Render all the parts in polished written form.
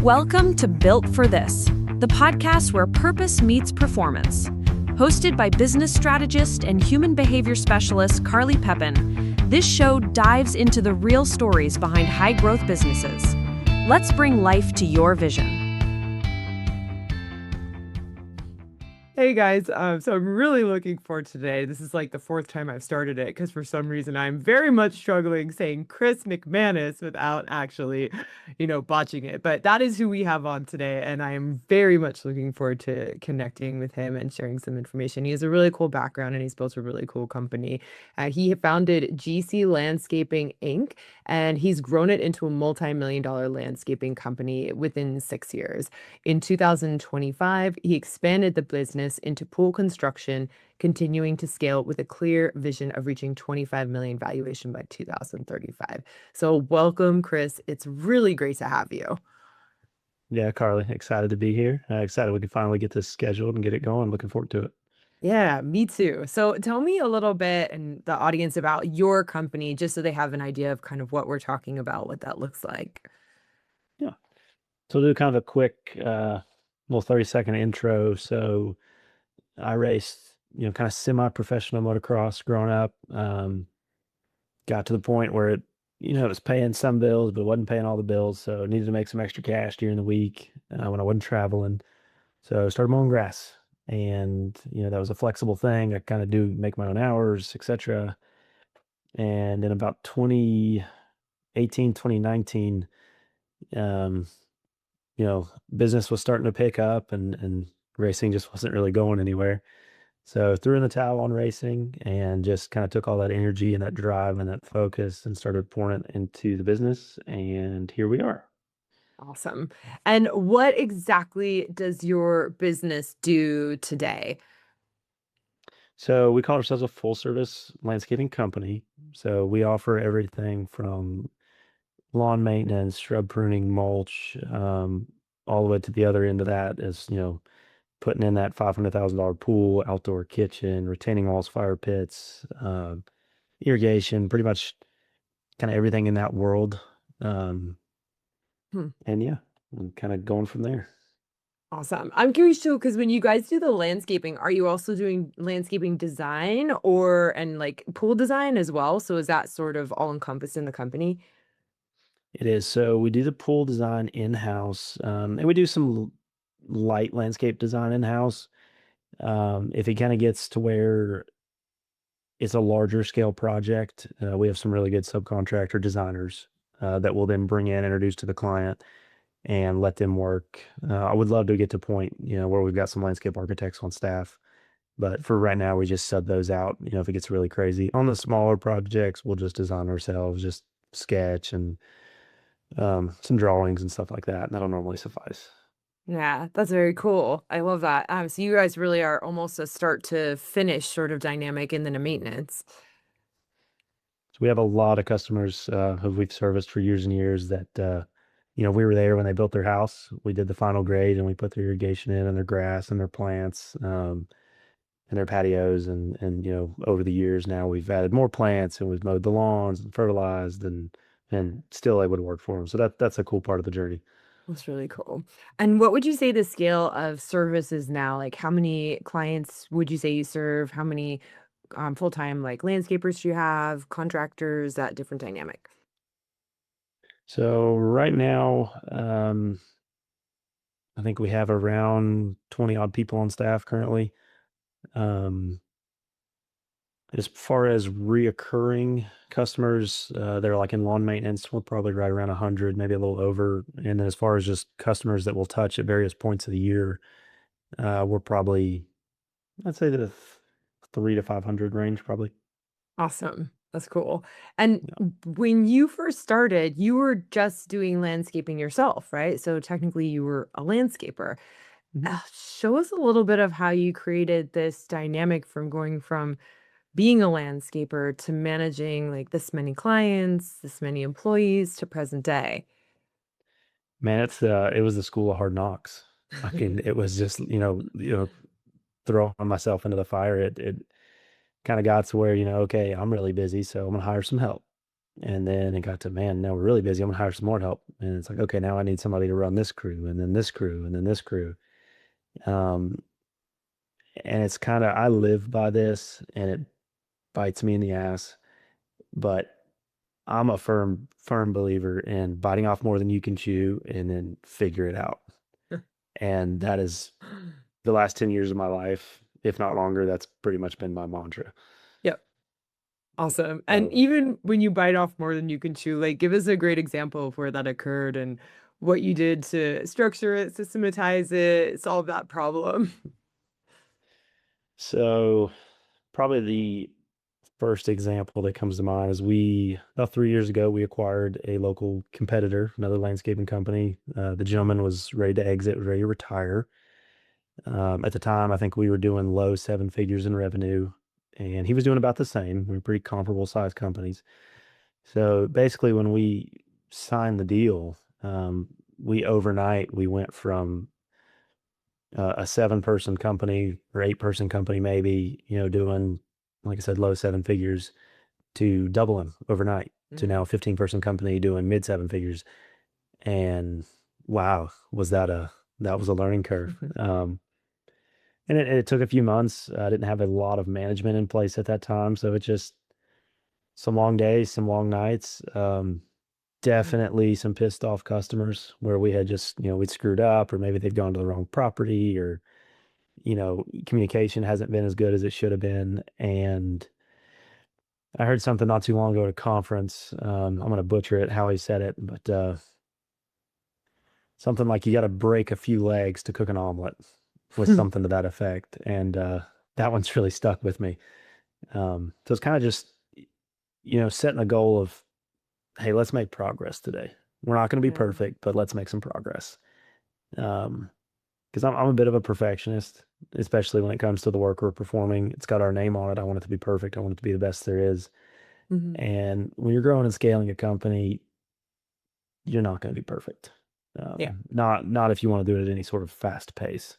Welcome to Built for This, the podcast where purpose meets performance. Hosted by business strategist and human behavior specialist Carly Pepin, this show dives into the real stories behind high-growth businesses. Let's bring life to your vision. Hey guys, so I'm really looking forward to today. This is like the fourth time I've started it because for some reason I'm very much struggling saying Chris McManus without actually, botching it. But that is who we have on today, and I am very much looking forward to connecting with him and sharing some information. He has a really cool background and he's built a really cool company. He founded GC Landscaping Inc., and he's grown it into a multi-million-dollar landscaping company within 6 years. In 2025, he expanded the business into pool construction, continuing to scale with a clear vision of reaching 25 million valuation by 2035. So welcome, Chris. It's really great to have you. Yeah, Carly, excited to be here. Excited we can finally get this scheduled and get it going. Looking forward to it. Yeah, me too. So tell me a little bit and the audience about your company, just so they have an idea of kind of what we're talking about, what that looks like. Yeah. So we'll do kind of a quick little 30-second intro. So I raced, kind of semi-professional motocross growing up. Got to the point where it was paying some bills, but wasn't paying all the bills. So needed to make some extra cash during the week when I wasn't traveling. So I started mowing grass. And, that was a flexible thing. I kind of do make my own hours, etc. And in about 2018, 2019, um, business was starting to pick up and racing just wasn't really going anywhere. So threw in the towel on racing and just kind of took all that energy and that drive and that focus and started pouring it into the business. And here we are. Awesome. And what exactly does your business do today? So we call ourselves a full service landscaping company. So we offer everything from lawn maintenance, shrub pruning, mulch, all the way to the other end of that is, putting in that $500,000 pool, outdoor kitchen, retaining walls, fire pits, irrigation, pretty much kind of everything in that world. Hmm. And yeah, I'm kind of going from there. Awesome. I'm curious too, because when you guys do the landscaping, are you also doing landscaping design and like pool design as well? So is that sort of all encompassed in the company? It is. So we do the pool design in-house, and we do some light landscape design in-house. If it kind of gets to where it's a larger scale project, we have some really good subcontractor designers that will then bring in, introduce to the client, and let them work. I would love to get to a point, where we've got some landscape architects on staff. But for right now, we just sub those out, if it gets really crazy. On the smaller projects, we'll just design ourselves, just sketch and some drawings and stuff like that. And that'll normally suffice. Yeah, that's very cool. I love that. So you guys really are almost a start to finish sort of dynamic and then a maintenance. So we have a lot of customers who we've serviced for years and years that, we were there when they built their house. We did the final grade and we put their irrigation in and their grass and their plants and their patios. And over the years now we've added more plants and we've mowed the lawns and fertilized and still able to work for them. So that's a cool part of the journey. That's really cool. And what would you say the scale of service is now? Like how many clients would you say you serve? How many full-time like landscapers do you have, contractors, that different dynamic? So right now, I think we have around 20 odd people on staff currently. Um, as far as reoccurring customers, they're like in lawn maintenance, we're probably right around 100, maybe a little over. And then as far as just customers that we'll touch at various points of the year, we're probably, I'd say the 300 to 500 range, probably. Awesome. That's cool. And Yeah. when you first started, you were just doing landscaping yourself, right? So technically you were a landscaper. Mhm. Show us a little bit of how you created this dynamic from going from being a landscaper to managing like this many clients, this many employees to present day. Man, it was the school of hard knocks. I mean, it was just, throwing myself into the fire. It kind of got to where, okay, I'm really busy, so I'm gonna hire some help. And then it got to, man, now we're really busy. I'm gonna hire some more help. And it's like, okay, now I need somebody to run this crew and then this crew and then this crew. Um, and it's kind of, I live by this and it bites me in the ass, but I'm a firm believer in biting off more than you can chew and then figure it out. And that is the last 10 years of my life, if not longer, that's pretty much been my mantra. Yep. Awesome. And So, even when you bite off more than you can chew, like give us a great example of where that occurred and what you did to structure it, systematize it, solve that problem. so probably the first example that comes to mind is about 3 years ago, we acquired a local competitor, another landscaping company. The gentleman was ready to exit, ready to retire. At the time, I think we were doing low seven figures in revenue, and he was doing about the same. We were pretty comparable size companies. So basically, when we signed the deal, we went from a 7-person company or 8-person company, maybe, doing, like I said, low seven figures to doubling overnight to now a 15-person company doing mid seven figures. And wow, that was a learning curve. And it took a few months. I didn't have a lot of management in place at that time. So it just some long days, some long nights, definitely some pissed off customers where we had just, we'd screwed up or maybe they'd gone to the wrong property or, communication hasn't been as good as it should have been. And I heard something not too long ago at a conference. I'm going to butcher it, how he said it, but something like you got to break a few legs to cook an omelet with something to that effect. And that one's really stuck with me. So it's kind of just, setting a goal of, hey, let's make progress today. We're not going to be Yeah. perfect, but let's make some progress. Because I'm a bit of a perfectionist, especially when it comes to the work we're performing. It's got our name on it. I want it to be perfect. I want it to be the best there is. And when you're growing and scaling a company, you're not going to be perfect. Yeah. Not if you want to do it at any sort of fast pace.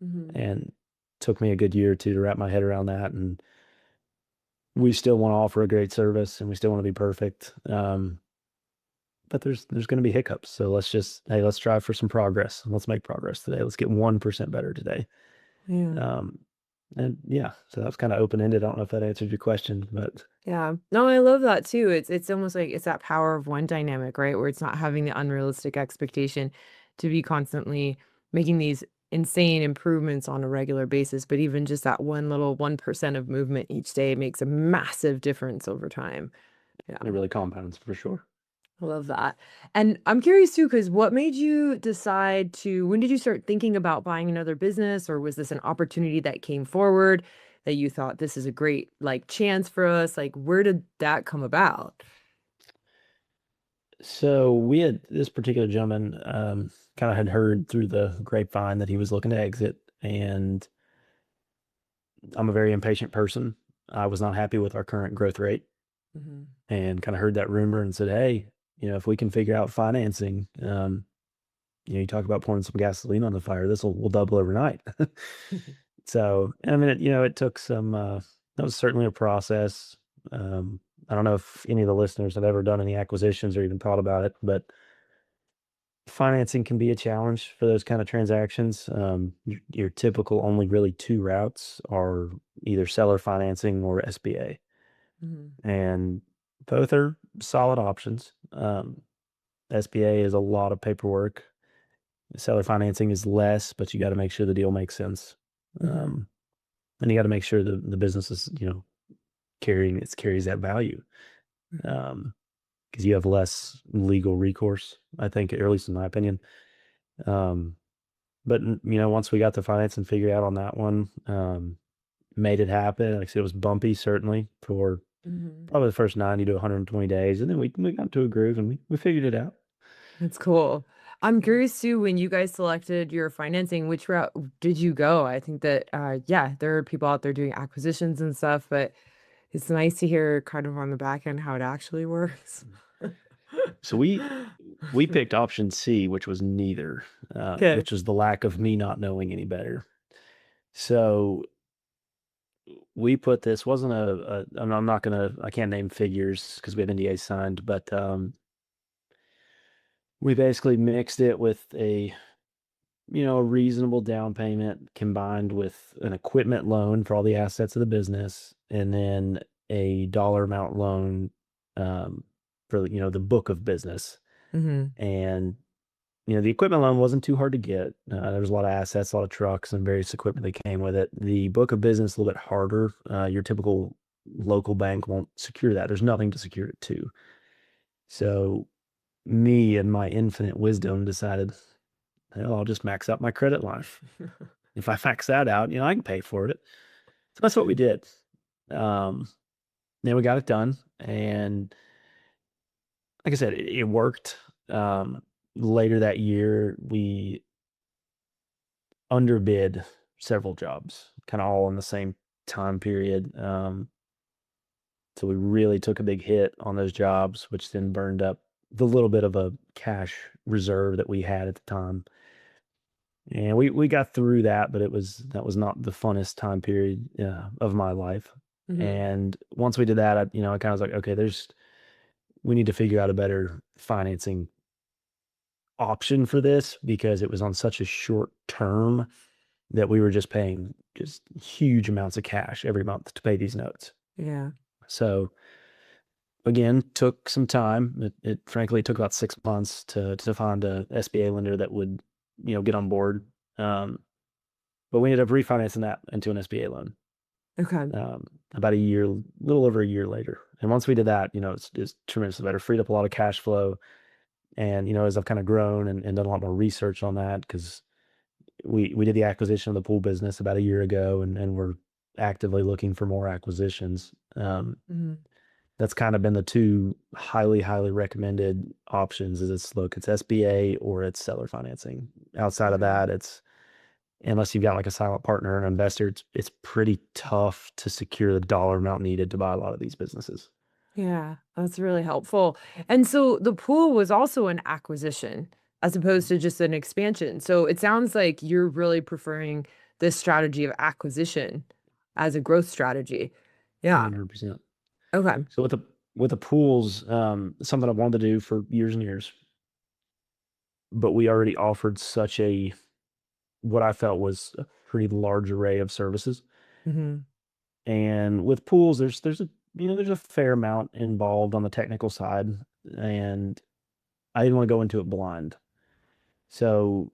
And it took me a good year or two to wrap my head around that. And we still want to offer a great service and we still want to be perfect. But there's going to be hiccups. So let's strive for some progress. Let's make progress today. Let's get 1% better today. Yeah. And yeah, so that was kind of open-ended. I don't know if that answered your question, but Yeah. No, I love that too. It's almost like it's that power of one dynamic, right? Where it's not having the unrealistic expectation to be constantly making these insane improvements on a regular basis, but even just that one little 1% of movement each day makes a massive difference over time. Yeah. it really compounds for sure. I love that. And I'm curious too, because what made you decide when did you start thinking about buying another business, or was this an opportunity that came forward that you thought this is a great like chance for us? Like, where did that come about? So we had this particular gentleman kind of had heard through the grapevine that he was looking to exit, and I'm a very impatient person. I was not happy with our current growth rate and kind of heard that rumor and said, hey, if we can figure out financing, you talk about pouring some gasoline on the fire, we'll double overnight. So, I mean, it took some, that was certainly a process. I don't know if any of the listeners have ever done any acquisitions or even thought about it, but financing can be a challenge for those kind of transactions. Your typical only really two routes are either seller financing or SBA, and both are solid options. SBA is a lot of paperwork. Seller financing is less, but you got to make sure the deal makes sense. And you got to make sure the business is, carries that value. Because you have less legal recourse, I think, or at least in my opinion. But once we got the financing figured out on that one, made it happen. Like I said, it was bumpy certainly for probably the first 90 to 120 days, and then we got into a groove and we figured it out. That's cool. I'm curious too, when you guys selected your financing, which route did you go? I think that, yeah, there are people out there doing acquisitions and stuff, but it's nice to hear kind of on the back end how it actually works. So we picked option C, which was neither, Okay. which was the lack of me not knowing any better. So we put this wasn't and I'm not gonna, I can't name figures because we have NDA signed, but we basically mixed it with a reasonable down payment combined with an equipment loan for all the assets of the business, and then a dollar amount loan for the book of business. Mm-hmm. And the equipment loan wasn't too hard to get. There was a lot of assets, a lot of trucks, and various equipment that came with it. The book of business a little bit harder. Your typical local bank won't secure that. There's nothing to secure it to. So me and my infinite wisdom decided, hell, I'll just max out my credit line. If I max that out, I can pay for it. So that's what we did. Um, then we got it done, and like I said, it worked. Later that year, we underbid several jobs, kind of all in the same time period. So we really took a big hit on those jobs, which then burned up the little bit of a cash reserve that we had at the time. And we got through that, but that was not the funnest time period of my life. Mm-hmm. And once we did that, I kind of was like, okay, we need to figure out a better financing option for this, because it was on such a short term that we were just paying just huge amounts of cash every month to pay these notes. Yeah. So again, took some time. It frankly took about 6 months to find a SBA lender that would, get on board. But we ended up refinancing that into an SBA loan. Okay. About little over a year later. And once we did that, it's tremendously better, freed up a lot of cash flow. And, as I've kind of grown and done a lot more research on that, because we did the acquisition of the pool business about a year ago, and we're actively looking for more acquisitions. Mm-hmm. That's kind of been the two highly, highly recommended options. It's SBA or it's seller financing. Outside of that, unless you've got like a silent partner or an investor, it's pretty tough to secure the dollar amount needed to buy a lot of these businesses. Yeah, that's really helpful. And so the pool was also an acquisition as opposed to just an expansion. So it sounds like you're really preferring this strategy of acquisition as a growth strategy. Yeah. 100%. Okay. So with the pools, something I wanted to do for years and years, but we already offered such what I felt was a pretty large array of services. Mm-hmm. And with pools, there's a fair amount involved on the technical side, and I didn't want to go into it blind. So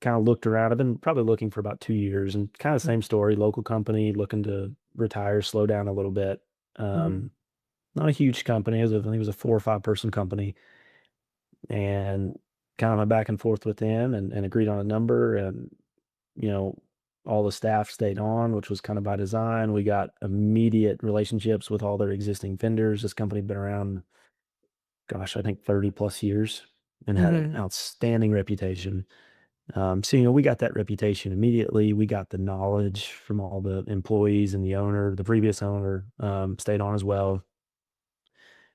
kind of looked around. I've been probably looking for about 2 years, and kind of same story, local company looking to retire, slow down a little bit. Mm-hmm. Not a huge company. I think it was a 4 or 5 person company, and kind of went back and forth with them and agreed on a number. And, you know, all the staff stayed on, which was kind of by design. We got immediate relationships with all their existing vendors. This company had been around, gosh, I think 30 plus years, and had an Mm-hmm. outstanding reputation. So, we got that reputation immediately. We got the knowledge from all the employees, and the previous owner, stayed on as well.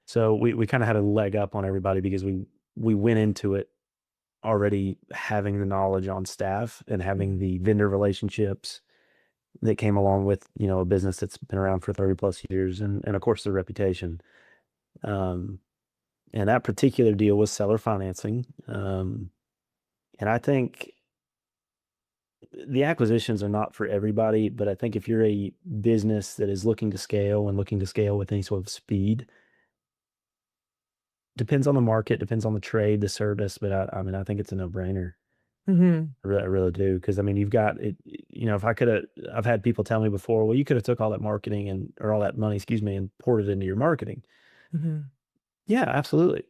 So we kind of had a leg up on everybody, because we went into it already having the knowledge on staff and having the vendor relationships that came along with, a business that's been around for 30 plus years, and of course the reputation. Um, and that particular deal was seller financing. And I think the acquisitions are not for everybody, but I think if you're a business that is looking to scale and looking to scale with any sort of speed, depends on the market, depends on the trade, the service, but I mean, I think it's a no-brainer. Mm-hmm. I really do, because I mean, you've got it. If I've had people tell me before, well, you could have took all that marketing or all that money, excuse me, and poured it into your marketing. Mm-hmm. Yeah, absolutely.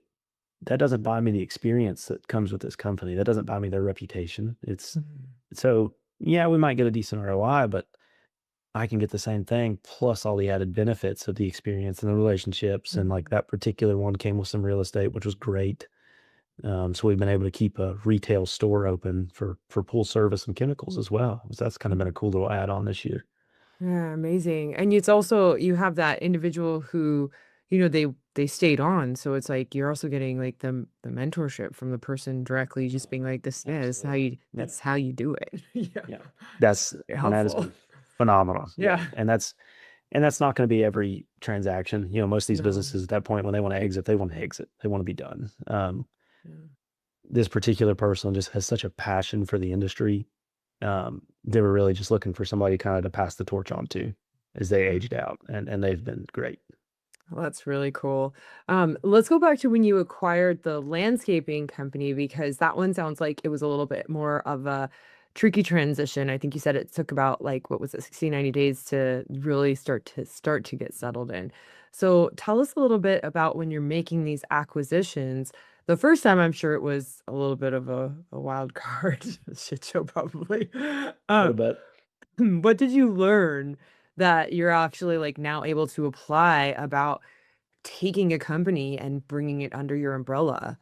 That doesn't buy me the experience that comes with this company. That doesn't buy me their reputation. So yeah, we might get a decent ROI, but I can get the same thing plus all the added benefits of the experience and the relationships. And like that particular one came with some real estate, which was great. So we've been able to keep a retail store open for pool service and chemicals as well. So that's kind of been a cool little add on this year. Yeah, amazing. And it's also, you have that individual who, they stayed on. So it's like you're also getting like the mentorship from the person directly, just being like, that's Absolutely. Yeah. how you do it. Yeah. Yeah. That's Very and that has helpful. been phenomenal. Yeah. And that's not going to be every transaction. Most of these No. businesses at that point, when they want to exit, they want to exit. They want to be done. Yeah. This particular person just has such a passion for the industry. They were really just looking for somebody kind of to pass the torch on to as they aged out, and they've been great. Well, that's really cool. Let's go back to when you acquired the landscaping company, because that one sounds like it was a little bit more of a tricky transition. I think you said it took about like, what was it, 60, 90 days to really start to get settled in. So tell us a little bit about when you're making these acquisitions. The first time, I'm sure it was a little bit of a wild card shit show, probably. A little Um, bit. what did you learn that you're actually like now able to apply about taking a company and bringing it under your umbrella?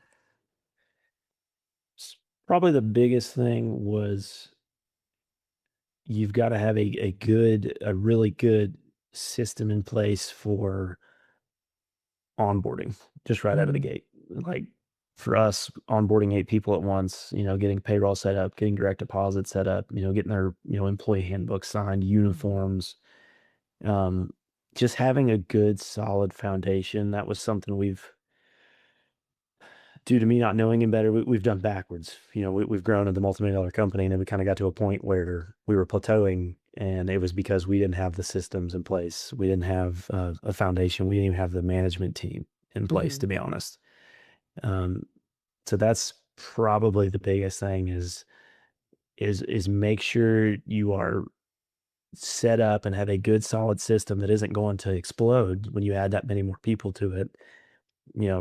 Probably the biggest thing was you've got to have a really good system in place for onboarding just right out of the Mhm. gate. Like for us, onboarding 8 people at once, getting payroll set up, getting direct deposit set up, getting their, employee handbook signed, uniforms, um, just having a good solid foundation. That was something due to me not knowing him better, we've done backwards. We've grown into a multi-million-dollar company, and then we kind of got to a point where we were plateauing, and it was because we didn't have the systems in place. We didn't have a foundation. We didn't even have the management team in place, Mhm. to be honest. Um, so that's probably the biggest thing is make sure you are set up and have a good solid system that isn't going to explode when you add that many more people to it.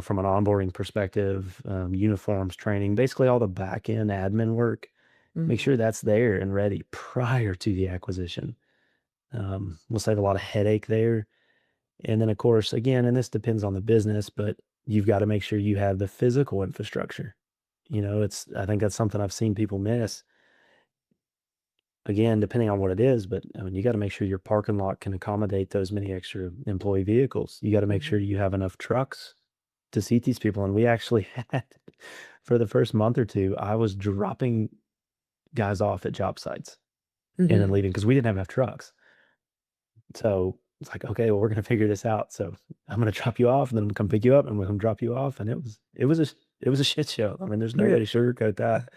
From an onboarding perspective, uniforms, training, basically all the back end admin work, make Mhm. sure that's there and ready prior to the acquisition. We'll save a lot of headache there. And then, of course, again, and this depends on the business, but you've got to make sure you have the physical infrastructure. I think that's something I've seen people miss. Again, depending on what it is, but I mean, you got to make sure your parking lot can accommodate those many extra employee vehicles. You got to make sure Mhm. you have enough trucks to seat these people. And we actually had, for the first month or two, I was dropping guys off at job sites and then Mhm. leaving because we didn't have enough trucks. So it's like, okay, well, we're gonna figure this out. So I'm gonna drop you off, and then I'm gonna come pick you up, and we're gonna drop you off. And it was a shit show. I mean, there's no Yeah. way to sugarcoat that.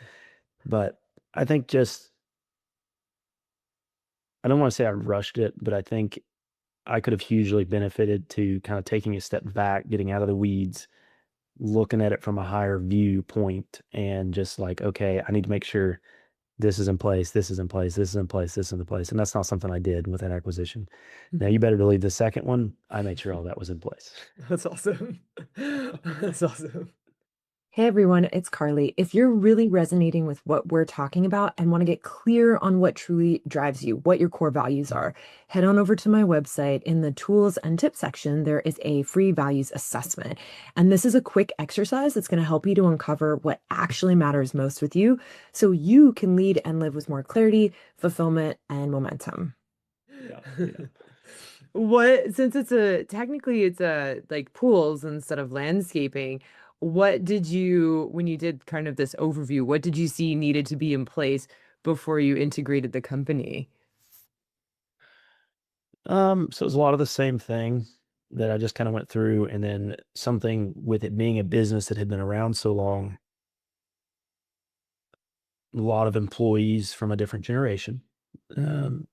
But I think just I don't want to say I rushed it, but I think I could have hugely benefited to kind of taking a step back, getting out of the weeds, looking at it from a higher viewpoint, and just like, okay, I need to make sure this is in place, this is in place, this is in place, this is in place. And that's not something I did with that acquisition. Now you Mhm. better believe the second one, I made sure all that was in place. That's awesome. That's awesome. Hey everyone, it's Carly. If you're really resonating with what we're talking about and want to get clear on what truly drives you, what your core values are, head on over to my website. In the tools and tips section, there is a free values assessment. And this is a quick exercise that's going to help you to uncover what actually matters most with you so you can lead and live with more clarity, fulfillment, and momentum. Yeah. Yeah. What, since technically it's a like pools instead of landscaping, what did you, when you did kind of this overview, what did you see needed to be in place before you integrated the company? So it was a lot of the same thing that I just kind of went through, and then something with it being a business that had been around so long, a lot of employees from a different generation Mm, um,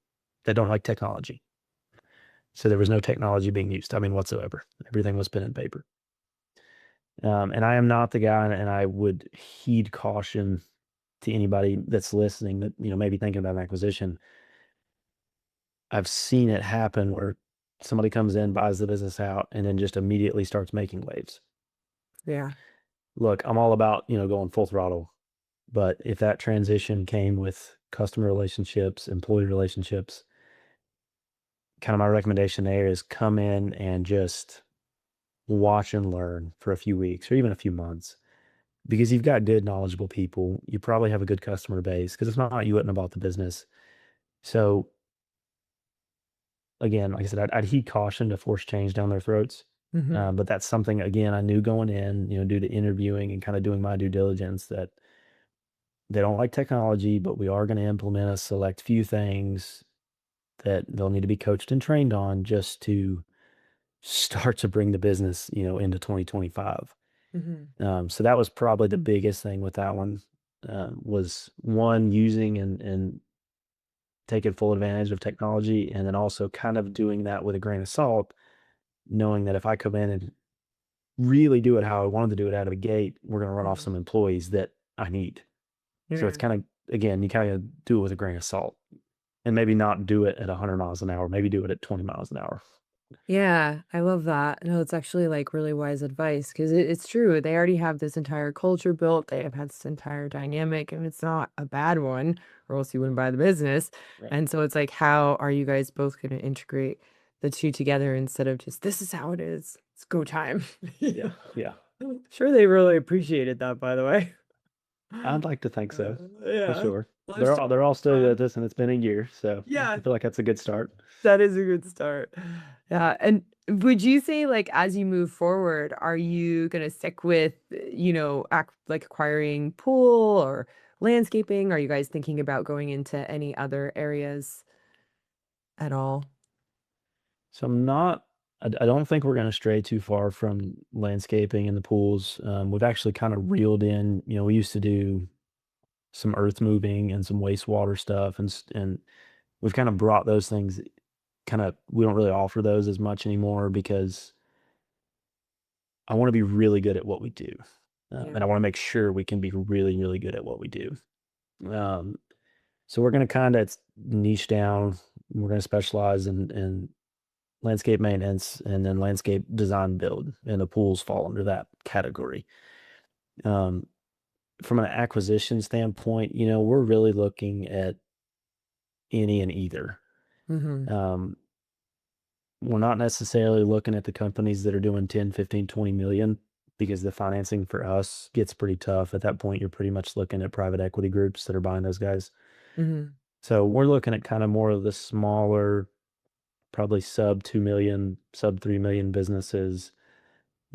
that don't like technology. So there was no technology being used, I mean, whatsoever. Everything was pen and paper. And I am not the guy, and I would heed caution to anybody that's listening that, maybe thinking about an acquisition. I've seen it happen where somebody comes in, buys the business out, and then just immediately starts making waves. yeah. Look, I'm all about, going full throttle, but if that transition came with customer relationships, employee relationships, kind of my recommendation there is come in and just watch and learn for a few weeks or even a few months because you've got good, knowledgeable people. You probably have a good customer base because if not, you wouldn't have bought the business. So again, like I said, I'd heed caution to force change down their throats. Hmm. But that's something, again, I knew going in, due to interviewing and kind of doing my due diligence that they don't like technology, but we are going to implement a select few things that they'll need to be coached and trained on just to start to bring the business, into 2025. So that was probably the biggest thing with that one, was one, using and taking full advantage of technology, and then also kind of doing that with a grain of salt, knowing that if I come in and really do it how I wanted to do it out of the gate, we're going to run off some employees that I need. So it's kind of, again, you kind of do it with a grain of salt, and maybe not do it at 100 miles an hour, maybe do it at 20 miles an hour. Yeah, I love that. No, it's actually like really wise advice because it's true. They already have this entire culture built. They have had this entire dynamic, and it's not a bad one, or else you wouldn't buy the business. Right. And so it's like, how are you guys both going to integrate the two together instead of just this is how it is? It's go time. Yeah. Yeah. Sure, they really appreciated that, by the way. I'd like to think so, for Yeah. sure. Let's They're all still fun. at this, and it's been a year, so Yeah. I feel like that's a good start. That is a good start. Yeah, and would you say, like, as you move forward, are you gonna stick with, like acquiring pool or landscaping? Are you guys thinking about going into any other areas at all? So I don't think we're going to stray too far from landscaping and the pools. We've actually kind of reeled in, we used to do some earth moving and some wastewater stuff, and we've kind of brought those things, we don't really offer those as much anymore because I want to be really good at what we do. And I want to make sure we can be really, really good at what we do. Um, so we're going to kind of niche down. We're going to specialize in landscape maintenance and then landscape design build, and the pools fall under that category. From an acquisition standpoint, we're really looking at any and either. We're not necessarily looking at the companies that are doing 10, 15, 20 million, because the financing for us gets pretty tough. At that point, you're pretty much looking at private equity groups that are buying those guys. So we're looking at kind of more of the smaller, probably sub 2 million, sub 3 million businesses,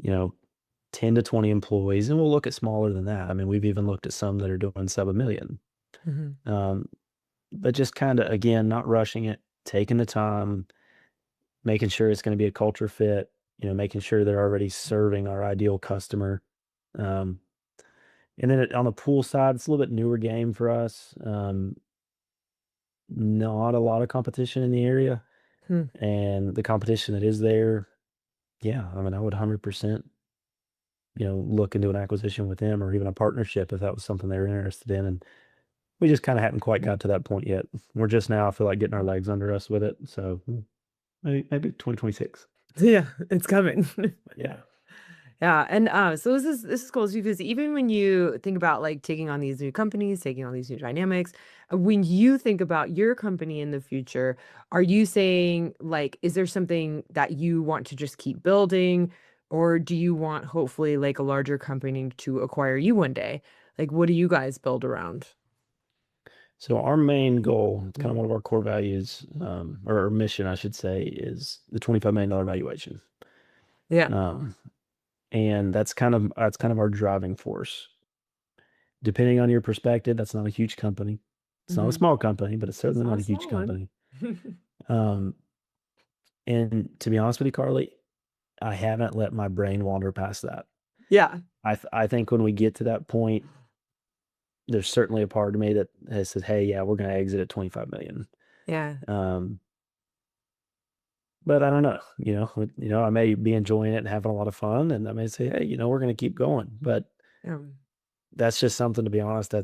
10 to 20 employees, and we'll look at smaller than that. I mean, we've even looked at some that are doing sub $1 million. But just kind of, again, not rushing it, taking the time, making sure it's going to be a culture fit, making sure they're already serving our ideal customer. And then on the pool side, it's a little bit newer game for us. Not a lot of competition in the area. And the competition that is there, yeah, I mean, I would 100%, look into an acquisition with them, or even a partnership if that was something they were interested in. And we just kind of hadn't quite got to that point yet. We're just now, I feel like, getting our legs under us with it. So maybe 2026. Yeah, it's coming. Yeah. Yeah, and so this is cool too, because even when you think about like taking on these new companies, taking on these new dynamics, when you think about your company in the future, are you saying like, is there something that you want to just keep building, or do you want hopefully like a larger company to acquire you one day? Like, what do you guys build around? So our main goal, it's kind of one of our core values, or our mission, I should say, is the $25 million valuation. Yeah. And that's kind of our driving force. Depending on your perspective, that's not a huge company. It's not a small company, but it's certainly not a huge company. And to be honest with you, Carly, I haven't let my brain wander past that. Yeah. I think when we get to that point, there's certainly a part of me that has said, "Hey, yeah, we're going to exit at 25 million." Yeah. But I don't know, I may be enjoying it and having a lot of fun, and I may say, "Hey, we're going to keep going." But that's just something, to be honest,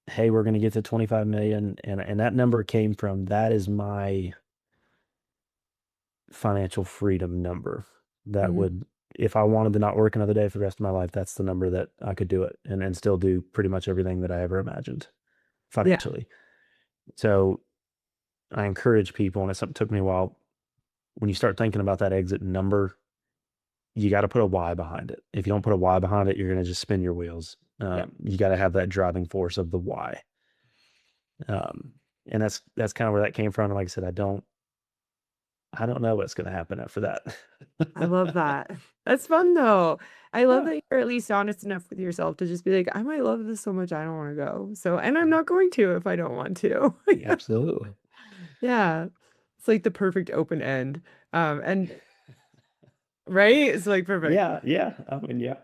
hey, we're going to get to 25 million. And that number came from, that is my financial freedom number. That would, if I wanted to not work another day for the rest of my life, that's the number that I could do it and still do pretty much everything that I ever imagined financially. So I encourage people, and it took me a while, when you start thinking about that exit number, you got to put a why behind it. If you don't put a why behind it, you're going to just spin your wheels. You got to have that driving force of the why. And that's kind of where that came from. And like I said, I don't know what's going to happen after that. I love that. That's fun though. I love that you're at least honest enough with yourself to just be like, I might love this so much I don't want to go. So, and I'm not going to if I don't want to. Absolutely. Yeah. It's like the perfect open end. And right? It's like perfect. Yeah, yeah. I mean, yeah,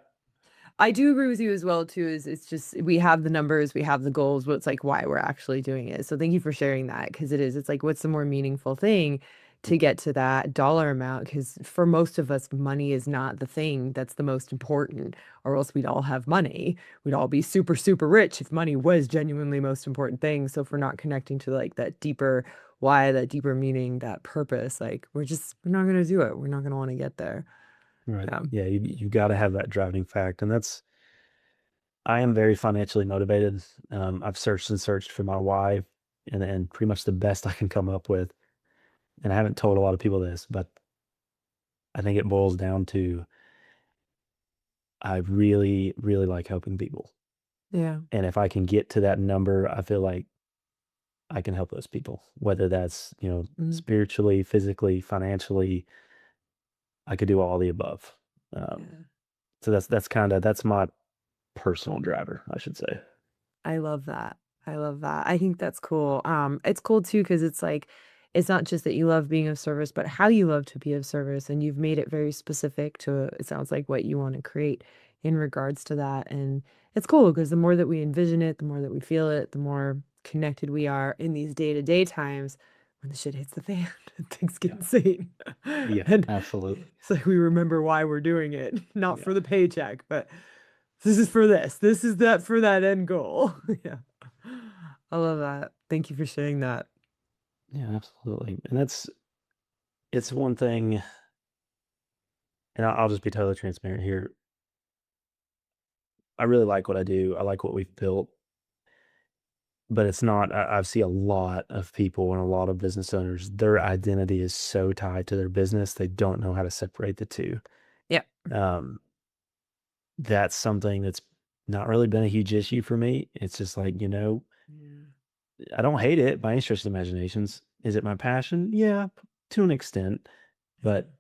I do agree with you as well too, is it's just we have the numbers, we have the goals, but it's like why we're actually doing it. So thank you for sharing that because it's like what's the more meaningful thing to get to that dollar amount? Because for most of us, money is not the thing that's the most important, or else we'd all have money. We'd all be super, super rich if money was genuinely most important thing. So if we're not connecting to like that deeper why, that deeper meaning, that purpose, like we're not gonna do it. We're not gonna want to get there. right. Yeah. Yeah, you got to have that driving fact, and I am very financially motivated. I've searched and searched for my why, and pretty much the best I can come up with. And I haven't told a lot of people this, but I think it boils down to I really, really like helping people. Yeah. And if I can get to that number, I feel like I can help those people, whether that's, Mm, spiritually, physically, financially, I could do all the above. Um, yeah. so that's my personal driver, I should say. I love that. I love that. I think that's cool. It's cool too because it's like it's not just that you love being of service, but how you love to be of service, and you've made it very specific to it sounds like what you want to create in regards to that. And it's cool because the more that we envision it, the more that we feel it, the more connected we are in these day-to-day times when the shit hits the fan and things get Yeah. insane. Yeah, And absolutely. it's like we remember why we're doing it, not Yeah. for the paycheck, but this is for this. This is that for that end goal. Yeah. I love that. Thank you for sharing that. Yeah, absolutely. And it's one thing, and I'll just be totally transparent here. I really like what I do. I like what we've built, but it's not, I see a lot of people and a lot of business owners, their identity is so tied to their business, they don't know how to separate the two. Yeah. Um, that's something that's not really been a huge issue for me. It's just like, Yeah. I don't hate it by any stretch of the imaginations. Is it my passion? Yeah, to an extent. But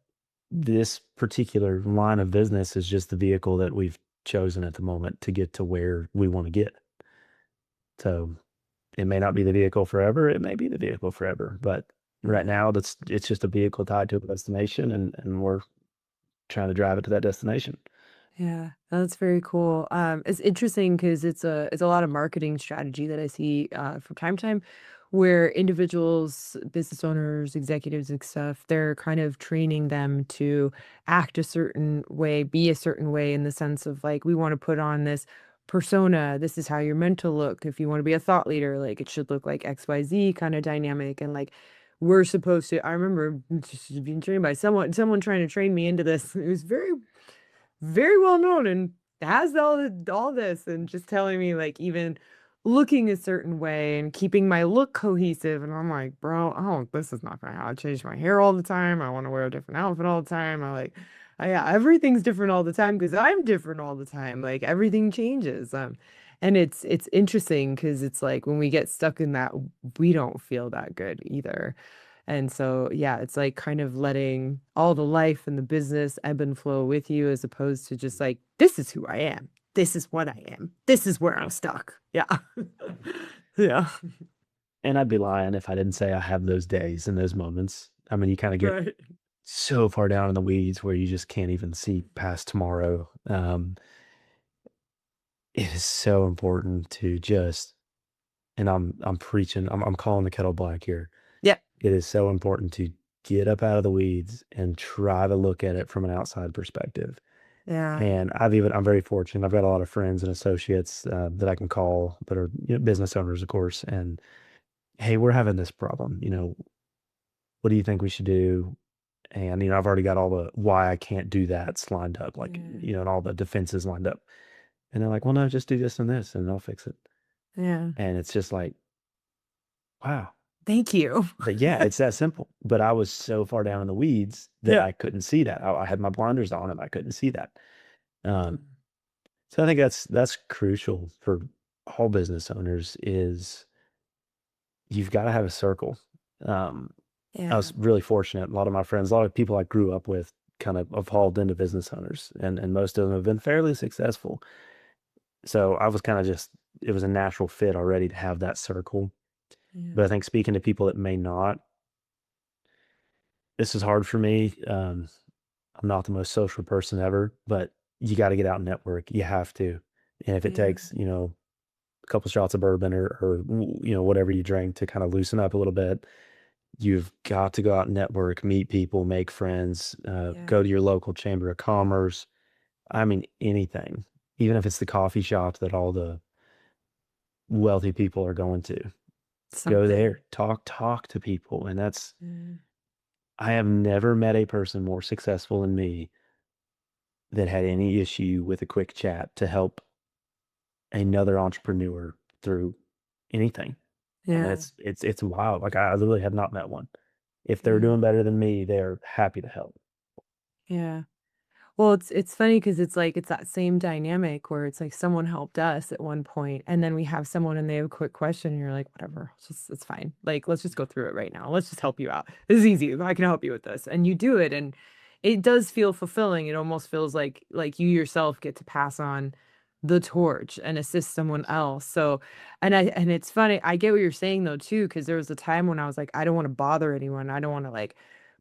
this particular line of business is just the vehicle that we've chosen at the moment to get to where we want to get. So it may not be the vehicle forever. It may be the vehicle forever. But right Yeah. now, it's just a vehicle tied to a destination, and we're trying to drive it to that destination. Yeah, that's very cool. It's interesting because it's a lot of marketing strategy that I see from time to time, where individuals, business owners, executives, and stuff, they're kind of training them to act a certain way, be a certain way, in the sense of like we want to put on this persona. This is how you're meant to look. If you want to be a thought leader, like it should look like XYZ kind of dynamic, and like we're supposed to. I remember just being trained by someone trying to train me into this. It was very well known and has all this and just telling me like even looking a certain way and keeping my look cohesive and I'm like, bro, oh, this is not gonna how I change my hair all the time. I want to wear a different outfit all the time. Yeah, everything's different all the time because I'm different all the time. Like everything changes. And it's interesting because it's like when we get stuck in that, we don't feel that good either. And so, yeah, it's like kind of letting all the life and the business ebb and flow with you as opposed to just like, this is who I am. This is what I am. This is where I'm Yeah. stuck. Yeah. Yeah. And I'd be lying if I didn't say I have those days and those moments. I mean, you kind of get Right. so far down in the weeds where you just can't even see past tomorrow. It is so important to just, and I'm preaching, I'm calling the kettle black here. Yeah. It is so important to get up out of the weeds and try to look at it from an outside perspective. Yeah. And I'm very fortunate. I've got a lot of friends and associates that I can call that are business owners, of course. And hey, we're having this problem. What do you think we should do? And I've already got all the why I can't do that's lined up, like Yeah. and all the defenses lined up. And they're like, well, no, just do this and this, and I'll fix it. Yeah. And it's just like, wow. Thank you. But yeah, it's that simple. But I was so far down in the weeds that Yeah. I couldn't see that. I had my blinders on and I couldn't see that. Um, so I think that's crucial for all business owners is you've got to have a circle. Um, I Yeah. was really fortunate. A lot of my friends, a lot of people I grew up with kind of evolved into business owners and most of them have been fairly successful. So I was kind of just, it was a natural fit already to have that circle. But I Yeah. think speaking to people that may not, this is hard for me. I'm not the most social person ever, but you got to get out and network. You have to. And if it Yeah. takes, a couple shots of bourbon or whatever you drink to kind of loosen up a little bit, you've got to go out and network, meet people, make friends, Yeah. go to your local chamber of commerce. I mean, anything, even if it's the coffee shop that all the wealthy people are going to, go Something. there, talk to people. And Yeah. I have never met a person more successful than me that had any issue with a quick chat to help another entrepreneur through anything. And Yeah. it's wild. Like I literally have not met one. If they're Yeah. doing better than me, they're happy to help. Yeah. Well, it's funny because it's like it's that same dynamic where it's like someone helped us at one point, and then we have someone and they have a quick question, and you're like, whatever, it's fine. Like, let's just go through it right now. Let's just help you out. This is easy. I can help you with this. And you do it, and it does feel fulfilling. It almost feels like you yourself get to pass on the torch and assist someone else. So, and it's funny. I get what you're saying though too, because there was a time when I was like, I don't want to bother anyone. I don't want to like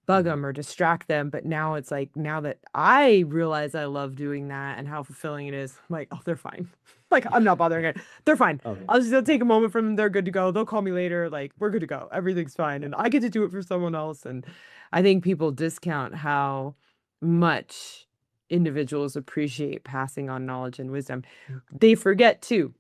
bug Mhm. them or distract them. But now it's like, now that I realize I love doing that and how fulfilling it is, I'm like, oh, they're fine. Like, I'm not bothering it. They're fine. Okay. I'll take a moment from them. They're good to go. They'll call me later. Like, we're good to go. Everything's fine. And I get to do it for someone else. And I think people discount how much individuals appreciate passing on knowledge and wisdom. They forget too,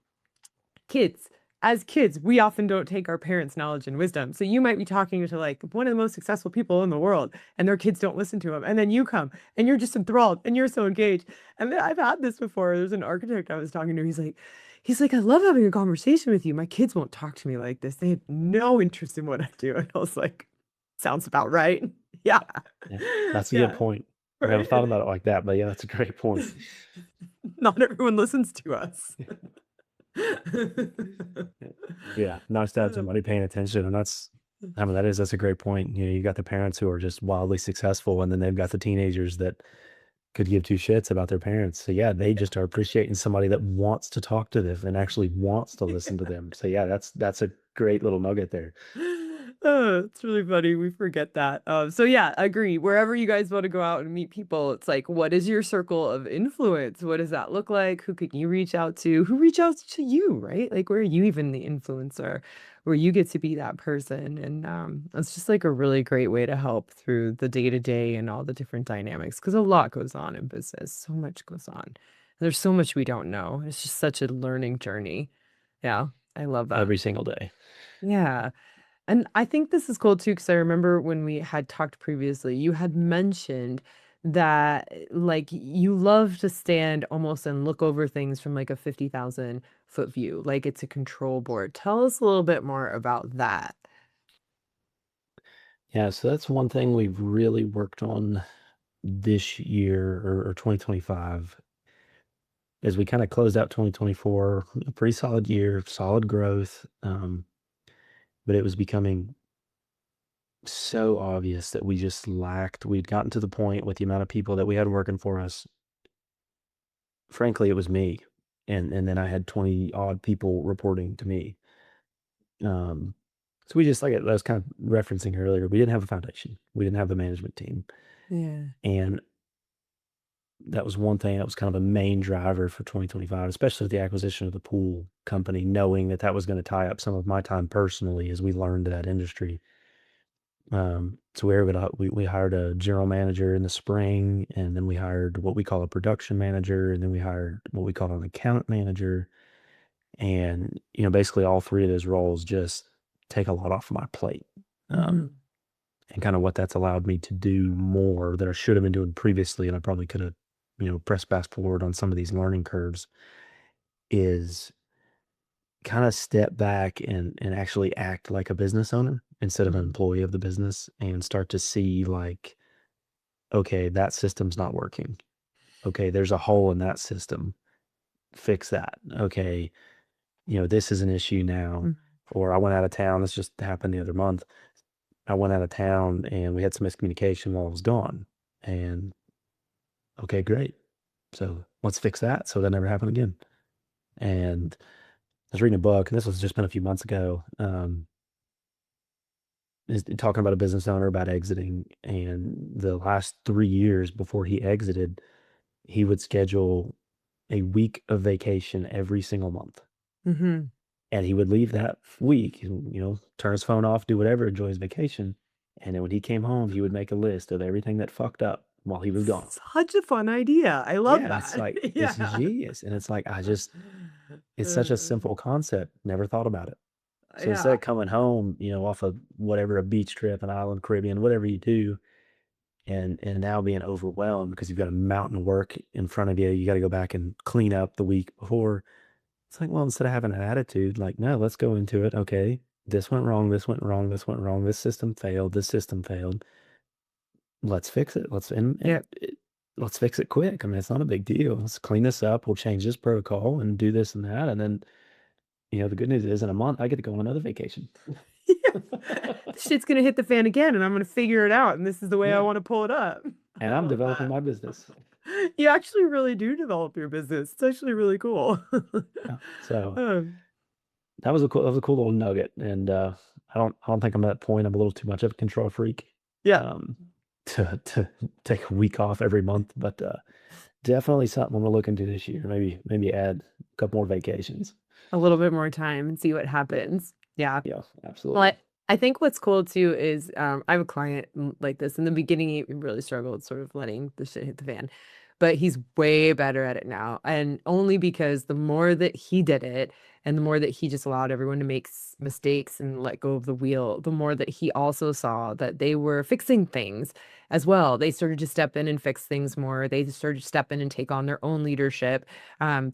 kids, as kids, we often don't take our parents' knowledge and wisdom. So you might be talking to like one of the most successful people in the world, and their kids don't listen to them. And then you come and you're just enthralled and you're so engaged. And then I've had this before. There's an architect I was talking to. He's like, I love having a conversation with you. My kids won't talk to me like this. They have no interest in what I do. And I was like, sounds about right. Yeah. Yeah, that's a good Yeah. point. I haven't Right. thought about it like that, but yeah, that's a great point. Not everyone listens to us. Yeah, nice to have Uh, somebody paying attention, and that's a great point. You got the parents who are just wildly successful, and then they've got the teenagers that could give two shits about their parents. So yeah, they just are appreciating somebody that wants to talk to them and actually wants to listen to them. So yeah, that's a great little nugget there. Oh, it's really funny. We forget that. So yeah, agree. Wherever you guys want to go out and meet people, it's like, what is your circle of influence? What does that look like? Who can you reach out to? Who reach out to you, right? Like, where are you even the influencer, where you get to be that person? And it's just like a really great way to help through the day to day and all the different dynamics, because a lot goes on in business. So much goes on. There's so much we don't know. It's just such a learning journey. Yeah, I love that. Every single day. Yeah. And I think this is cool too, because I remember when we had talked previously, you had mentioned that like you love to stand almost and look over things from like a 50,000 foot view, like it's a control board. Tell us a little bit more about that. Yeah, so that's one thing we've really worked on this year or 2025 as we kind of closed out 2024, a pretty solid year, solid growth. But it was becoming so obvious that we just lacked. We'd gotten to the point with the amount of people that we had working for us. Frankly, it was me. And then I had 20 odd people reporting to me. Um, so we just like I was kind of referencing earlier, we didn't have a foundation. We didn't have a management team. Yeah. And that was one thing that was kind of a main driver for 2025, especially with the acquisition of the pool company, knowing that that was going to tie up some of my time personally as we learned that industry. So we hired a general manager in the spring, and then we hired what we call a production manager, and then we hired what we call an account manager. And, basically all three of those roles just take a lot off of my plate. Hmm. And kind of what that's allowed me to do more that I should have been doing previously, and I probably could have, pressed fast forward on some of these learning curves, is kind of step back and actually act like a business owner instead of an Hmm. employee of the business and start to see like, okay, that system's not working. Okay, there's a hole in that system. Fix that. Okay, this is an issue now. Or I went out of town. This just happened the other month. I went out of town and we had some miscommunication while I was gone. And okay, great. So let's fix that so that never happen again. And I was reading a book, and this was just been a few months ago. is talking about a business owner about exiting, and the last 3 years before he exited, he would schedule a week of vacation every single month. Mm-hmm. And he would leave that week, turn his phone off, do whatever, enjoy his vacation. And then when he came home, he would make a list of everything that fucked up while he was gone. Such a fun idea. I love Yeah, it's that. like, it's Yeah. genius. And it's like, it's such a simple concept. Never thought about it. So instead Yeah. of coming home, off of whatever, a beach trip, an island, Caribbean, whatever you do, and now being overwhelmed because you've got a mountain of work in front of you, you got to go back and clean up the week before. It's like, well, instead of having an attitude, like, no, let's go into it. Okay, this went wrong, this went wrong, this went wrong, this system failed, this system failed. Let's fix it. Yeah. Let's fix it quick. I mean, it's not a big deal. Let's clean this up. We'll change this protocol and do this and that. And then, the good news is in a month, I get to go on another vacation. Shit's gonna hit the fan again, and I'm gonna figure it out, and this is the way I Yeah. want to pull it up. And I I'm love developing that. my business. You actually really do develop your business. It's actually really cool. Yeah. So Um, that was a cool little nugget. And I don't think I'm at that point. I'm a little too much of a control freak. yeah, To take a week off every month, but definitely something I'm gonna look into this year. Maybe add a couple more vacations. a little bit more time and see what happens. Yeah. Yeah, Well, absolutely. I think what's cool too is I have a client like this. In the beginning, he really struggled sort of letting the shit hit the fan, but he's way better at it now. And only because the more that he did it and the more that he just allowed everyone to make mistakes and let go of the wheel, the more that he also saw that they were fixing things as well. They started to step in and fix things more. They started to step in and take on their own leadership.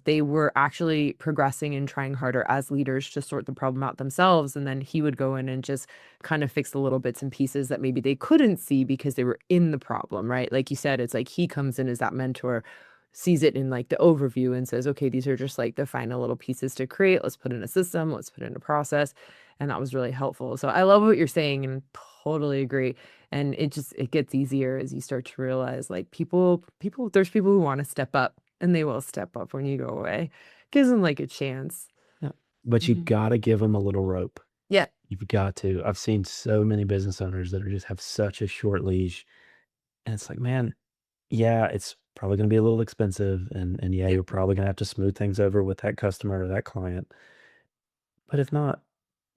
They were actually progressing and trying harder as leaders to sort the problem out themselves. And then he would go in and just kind of fix the little bits and pieces that maybe they couldn't see because they were in the problem, right? Like you said, it's like he comes in as that mentor, sees it in like the overview and says, okay, these are just like the final little pieces to create. Let's put in a system, let's put in a process. And that was really helpful. So I love what you're saying and totally agree. And it gets easier as you start to realize like there's people who want to step up and they will step up when you go away. Gives them like a chance. Yeah. But you Mhm. gotta give them a little rope. Yeah. You've got to. I've seen so many business owners that just have such a short leash, and it's like, man, yeah, it's probably gonna be a little expensive, and yeah, Yeah. you're probably gonna have to smooth things over with that customer or that client. But if not,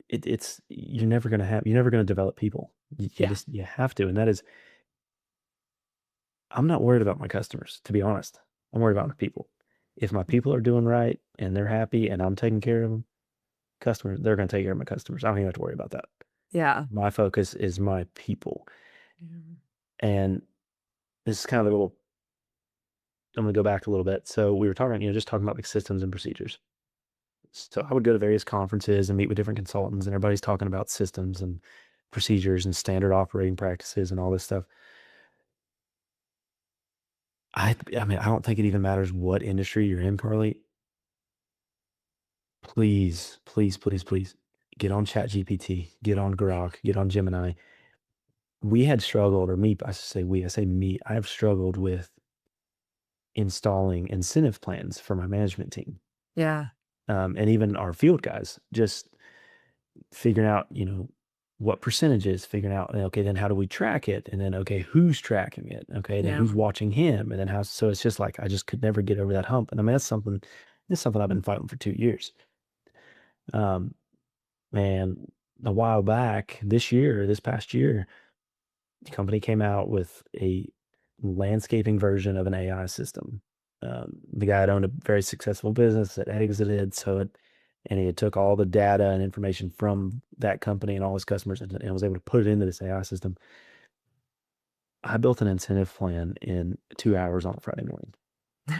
you're never gonna develop people. Yeah. You have to, and that is, I'm not worried about my customers, to be honest. I'm worried about my people. If my people are doing right and they're happy and I'm taking care of them, customers, they're gonna take care of my customers. I don't even have to worry about that. Yeah. My focus is my people. Yeah. And this is kind of the little, I'm going to go back a little bit. So we were talking, just talking about like systems and procedures. So I would go to various conferences and meet with different consultants, and everybody's talking about systems and procedures and standard operating practices and all this stuff. I mean, I don't think it even matters what industry you're in, Carly. Please, please, please, please get on ChatGPT, get on Grok, get on Gemini. We had struggled, or me, I say we, I say me, I have struggled with installing incentive plans for my management team, Yeah. and even our field guys, just figuring out, what percentages, figuring out, okay, then how do we track it? And then, okay, who's tracking it? Okay, then Yeah. who's watching him? And then how, so it's just like, I just could never get over that hump. And I mean, that's something I've been fighting for 2 years. Um, and a while back, this past year, the company came out with a landscaping version of an AI system. The guy had owned a very successful business that exited, and he had took all the data and information from that company and all his customers and was able to put it into this AI system. I built an incentive plan in 2 hours on a Friday morning.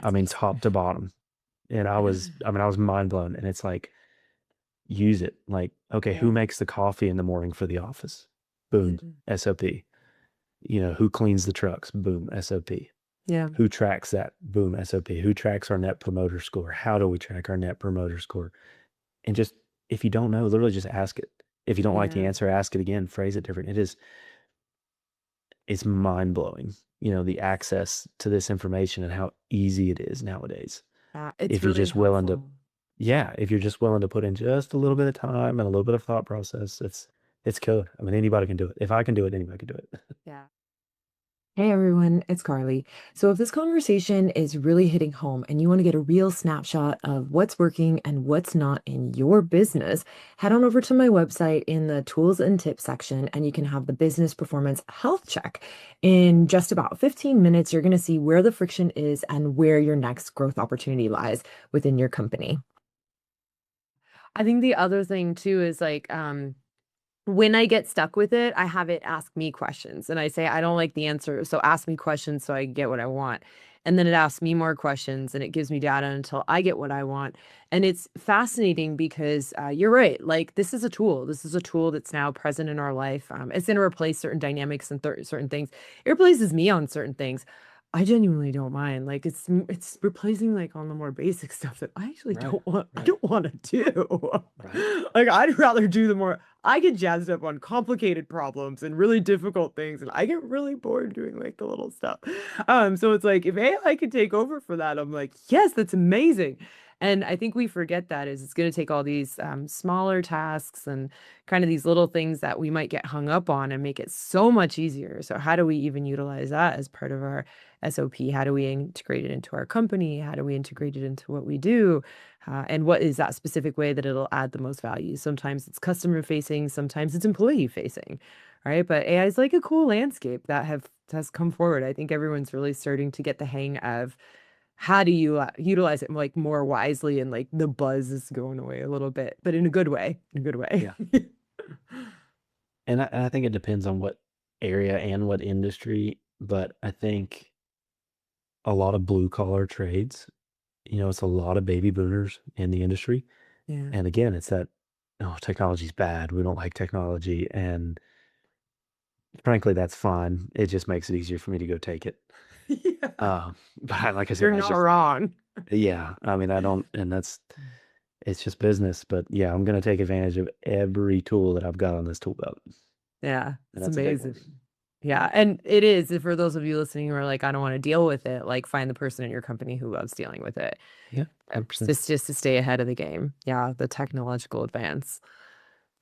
I mean, top to bottom. And I was mind blown. And it's like, use it. Like, okay, who Yeah. makes the coffee in the morning for the office? Boom, Yeah. SOP. Who cleans the trucks? Boom, SOP. Yeah. Who tracks that? Boom, SOP. Who tracks our net promoter score? How do we track our net promoter score? And just, if you don't know, literally just ask it. If you don't like the Yeah. answer, ask it again, phrase it different. It's mind blowing, the access to this information and how easy it is nowadays. It's If you're really just willing to, helpful. yeah, if you're just willing to put in just a little bit of time and a little bit of thought process, It's cool. I mean, anybody can do it. If I can do it, anybody can do it. Yeah. Hey everyone, it's Carly. So, if this conversation is really hitting home and you want to get a real snapshot of what's working and what's not in your business, head on over to my website in the tools and tips section and you can have the business performance health check. In just about 15 minutes, you're going to see where the friction is and where your next growth opportunity lies within your company. I think the other thing too is when I get stuck with it, I have it ask me questions and I say, I don't like the answer. So ask me questions so I get what I want. And then it asks me more questions and it gives me data until I get what I want. And it's fascinating because you're right. Like, this is a tool. This is a tool that's now present in our life. It's going to replace certain dynamics and certain things. It replaces me on certain things. I genuinely don't mind. Like, it's replacing like on the more basic stuff that I actually Right, don't want. I right. don't want to do. Right. Like, I'd rather do the more. I get jazzed up on complicated problems and really difficult things, and I get really bored doing like the little stuff. So it's like if AI could take over for that, I'm like, yes, that's amazing. And I think we forget that is it's going to take all these smaller tasks and kind of these little things that we might get hung up on and make it so much easier. So how do we even utilize that as part of our SOP? How do we integrate it into our company? How do we integrate it into what we do? And what is that specific way that it'll add the most value? Sometimes it's customer facing, sometimes it's employee facing, right? But AI is like a cool landscape that has come forward. I think everyone's really starting to get the hang of how do you utilize it like more wisely, and like the buzz is going away a little bit, but in a good way, in a good way. Yeah. And I think it depends on what area and what industry, but I think a lot of blue collar trades, it's a lot of baby boomers in the industry. Yeah. And again, it's that, oh, technology's bad. We don't like technology. And frankly, that's fine. It just makes it easier for me to go take it. Yeah. But like I said, You're that's not just, wrong. yeah. I mean, I don't, and it's just business. But yeah, I'm going to take advantage of every tool that I've got on this tool belt. Yeah, And it's that's a big one. amazing. Yeah, and it is for those of you listening who are like, I don't want to deal with it, like find the person in your company who loves dealing with it. Yeah, 100%. Just to stay ahead of the game. Yeah, the technological advance.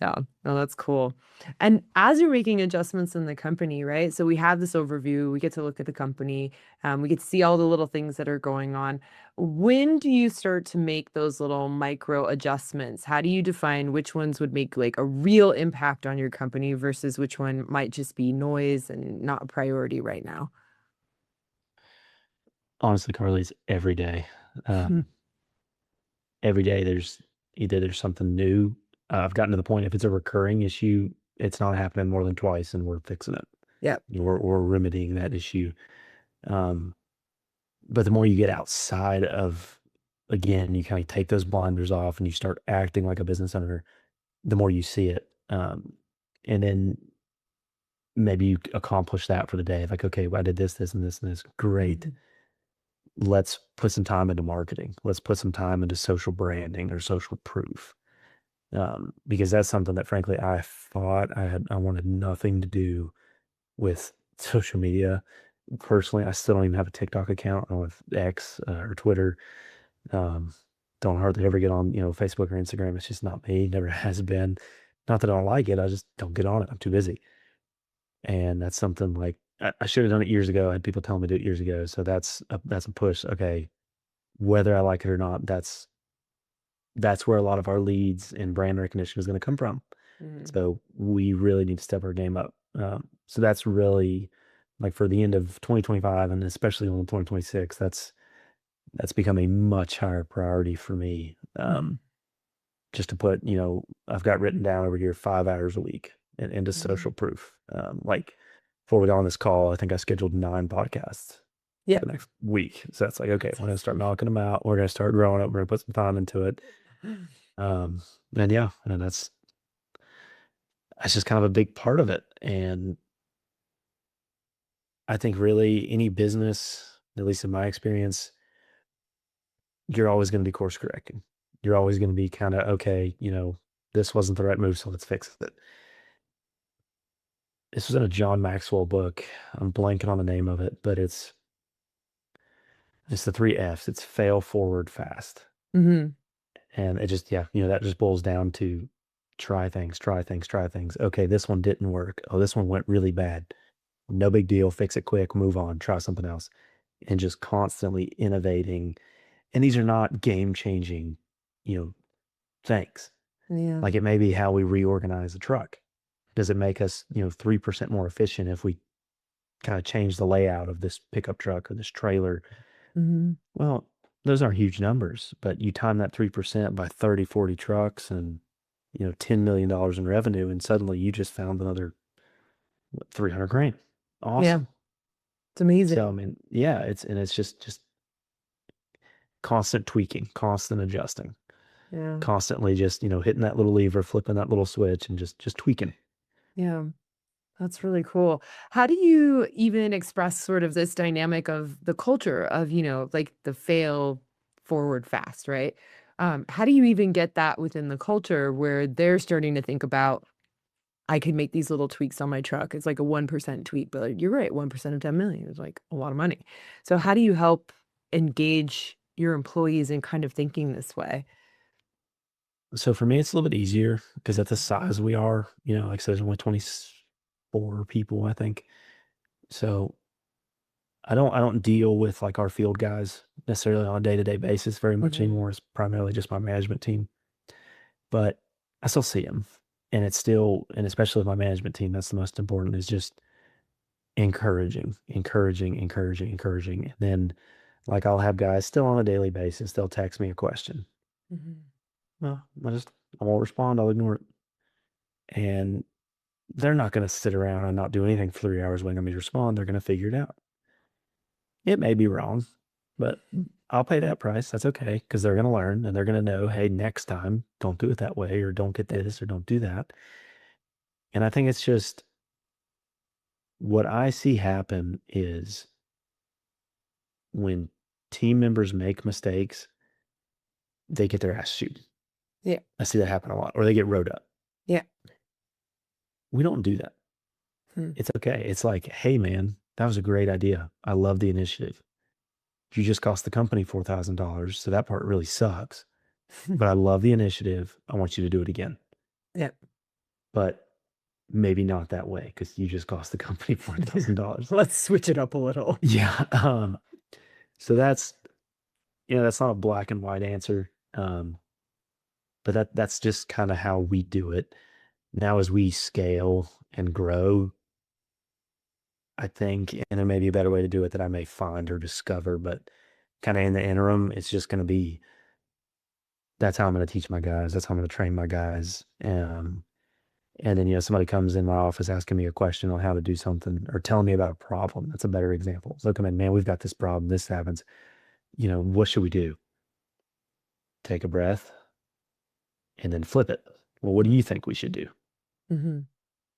Yeah, no, that's cool. And as you're making adjustments in the company, right? So we have this overview, we get to look at the company, we get to see all the little things that are going on. When do you start to make those little micro adjustments? How do you define which ones would make like a real impact on your company versus which one might just be noise and not a priority right now? Honestly, Carly's every day. Um, every day there's something new. I've gotten to the point if it's a recurring issue, it's not happening more than twice, and we're fixing it. Yep. We're remedying that issue. Um, but the more you get outside of, again, you kind of take those blinders off and you start acting like a business owner, the more you see it. And then maybe you accomplish that for the day. Like, okay, well, I did this, this, and this, and this. Great. Let's put some time into marketing. Let's put some time into social branding or social proof. Because that's something that frankly I thought I wanted nothing to do with social media. Personally, I still don't even have a TikTok account or with X or Twitter. Um, don't hardly ever get on, Facebook or Instagram. It's just not me. Never has been. Not that I don't like it. I just don't get on it. I'm too busy. And that's something like I should have done it years ago. I had people telling me to do it years ago. So that's a push. Okay, whether I like it or not, that's where a lot of our leads and brand recognition is going to come from. Mhm. So we really need to step our game up. So that's really like for the end of 2025 and especially on 2026, that's become a much higher priority for me. Just to put, I've got written down over here 5 hours a week into social proof. Like before we got on this call, I think I scheduled 9 podcasts Yeah. for the next week. So that's like, okay, we're going to start knocking them out. We're going to start growing up. We're going to put some time into it. And yeah, and that's just kind of a big part of it. And I think really any business, at least in my experience, you're always going to be course correcting. You're always going to be kind of, okay, this wasn't the right move, so let's fix it. This was in a John Maxwell book. I'm blanking on the name of it, but it's the 3 F's. It's fail, forward, fast. Mm-hmm. And it just, yeah, that just boils down to try things, try things, try things. Okay, this one didn't work. Oh, this one went really bad. No big deal. Fix it quick, move on, try something else. And just constantly innovating. And these are not game changing, things. Yeah. Like it may be how we reorganize the truck. Does it make us, 3% more efficient if we kind of change the layout of this pickup truck or this trailer? Hmm. Well, those aren't huge numbers, but you time that 3% by 30, 40 trucks and, $10 million in revenue, and suddenly you just found another 300 grand. Yeah. Awesome. It's amazing. So, I mean, yeah, it's just constant tweaking, constant adjusting, Yeah. constantly just, hitting that little lever, flipping that little switch and just tweaking. Yeah. That's really cool. How do you even express sort of this dynamic of the culture of, like the fail forward fast, right? How do you even get that within the culture where they're starting to think about, I could make these little tweaks on my truck? It's like a 1% tweak, but you're right, 1% of 10 million is like a lot of money. So how do you help engage your employees in kind of thinking this way? So for me, it's a little bit easier because at the size we are, like I said, there's only 24 people, I think. So I don't deal with like our field guys necessarily on a day-to-day basis very much Mhm. anymore. It's primarily just my management team, but I still see them. And it's still, and especially with my management team, that's the most important, is just encouraging, encouraging, encouraging, encouraging. And then like I'll have guys still on a daily basis, they'll text me a question. Mhm. Well, I won't respond, I'll ignore it. And they're not going to sit around and not do anything for 3 hours waiting on me to respond. They're going to figure it out. It may be wrong, but I'll pay that price. That's okay because they're going to learn and they're going to know, hey, next time, don't do it that way or don't get this or don't do that. And I think it's just what I see happen is when team members make mistakes, they get their ass chewed. Yeah. I see that happen a lot, or they get rode up. Yeah. We don't do that. Hmm. It's okay. It's like, hey, man, that was a great idea. I love the initiative. You just cost the company $4,000. So that part really sucks. But I love the initiative. I want you to do it again. Yeah. But maybe not that way because you just cost the company $4,000. Let's switch it up a little. Yeah. So that's not a black and white answer. But that's just kind of how we do it. Now, as we scale and grow, I think, and there may be a better way to do it that I may find or discover, but kind of in the interim, it's just going to be, that's how I'm going to teach my guys. That's how I'm going to train my guys. And then, somebody comes in my office asking me a question on how to do something or telling me about a problem. That's a better example. So come in, man, we've got this problem. This happens. What should we do? Take a breath and then flip it. Well, what do you think we should do? Hmm.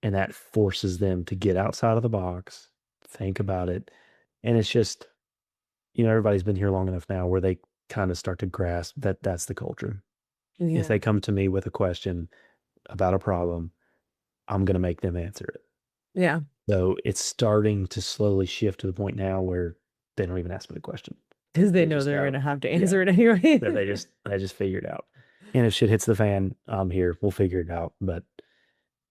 And that forces them to get outside of the box, think about it. And it's just, everybody's been here long enough now where they kind of start to grasp that that's the culture. If Yeah. they come to me with a question about a problem, I'm going to make them answer it. Yeah. So it's starting to slowly shift to the point now where they don't even ask me the question. Because they They know just they're know. going to have to Yeah. answer it anyway. They just figure it out. And if shit hits the fan, I'm here. We'll figure it out. But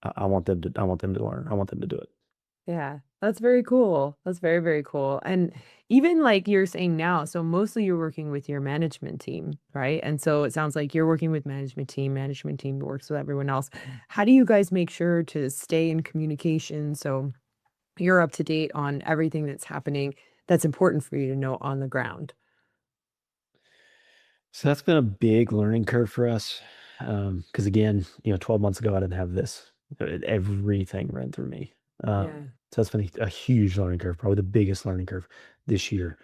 I want them to learn. I want them to do it. Yeah, that's very cool. That's very, very cool. And even like you're saying now, so mostly you're working with your management team, right? And so it sounds like you're working with management team works with everyone else. How do you guys make sure to stay in communication so you're up to date on everything that's happening that's important for you to know on the ground? So that's been a big learning curve for us. Because again, 12 months ago, I didn't have this. Everything ran through me. Yeah. So that's been a huge learning curve, probably the biggest learning curve this year.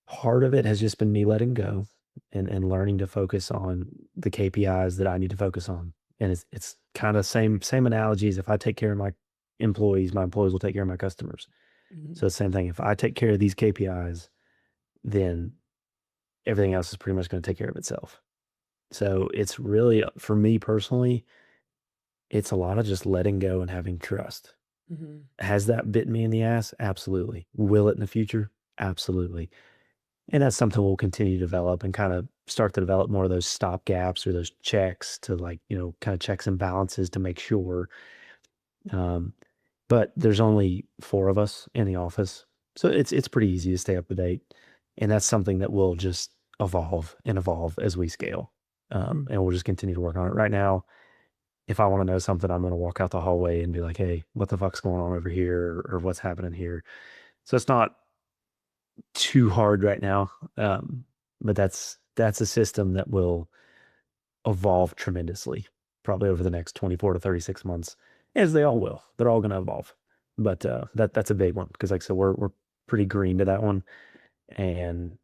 Part of it has just been me letting go and learning to focus on the KPIs that I need to focus on. And it's kind of same analogies. If I take care of my employees will take care of my customers. Mhm. So the same thing. If I take care of these KPIs, then everything else is pretty much going to take care of itself. So it's really, for me personally, it's a lot of just letting go and having trust. Mhm. Has that bitten me in the ass? Absolutely. Will it in the future? Absolutely. And that's something we'll continue to develop and kind of start to develop more of those stop gaps or those checks to like, kind of checks and balances to make sure. Um, but there's only four of us in the office. So it's pretty easy to stay up to date. And that's something that will just evolve and evolve as we scale. Mhm. And we'll just continue to work on it. Right now, if I want to know something, I'm going to walk out the hallway and be like, hey, what the fuck's going on over here or what's happening here? So it's not too hard right now. But that's a system that will evolve tremendously, probably over the next 24 to 36 months, as they all will. They're all going to evolve. But that's a big one because, like I said, we're pretty green to that one, and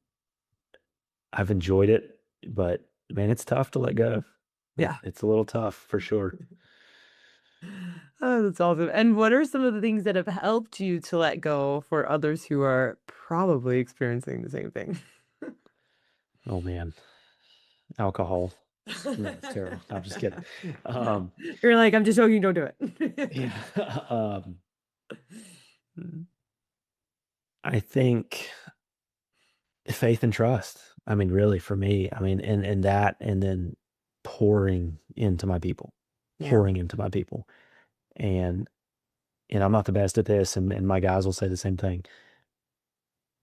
I've enjoyed it. But man, it's tough to let go. Yeah. It's a little tough for sure. Oh, that's awesome. And what are some of the things that have helped you to let go for others who are probably experiencing the same thing? Oh man, alcohol. It's terrible. No, I'm just kidding. Um, You're like, I'm just joking, don't do it. yeah. Um, Mm. I think faith and trust. I mean, really, for me, I mean, and that, and then pouring into my people, Yeah. pouring into my people, and I'm not the best at this, and my guys will say the same thing.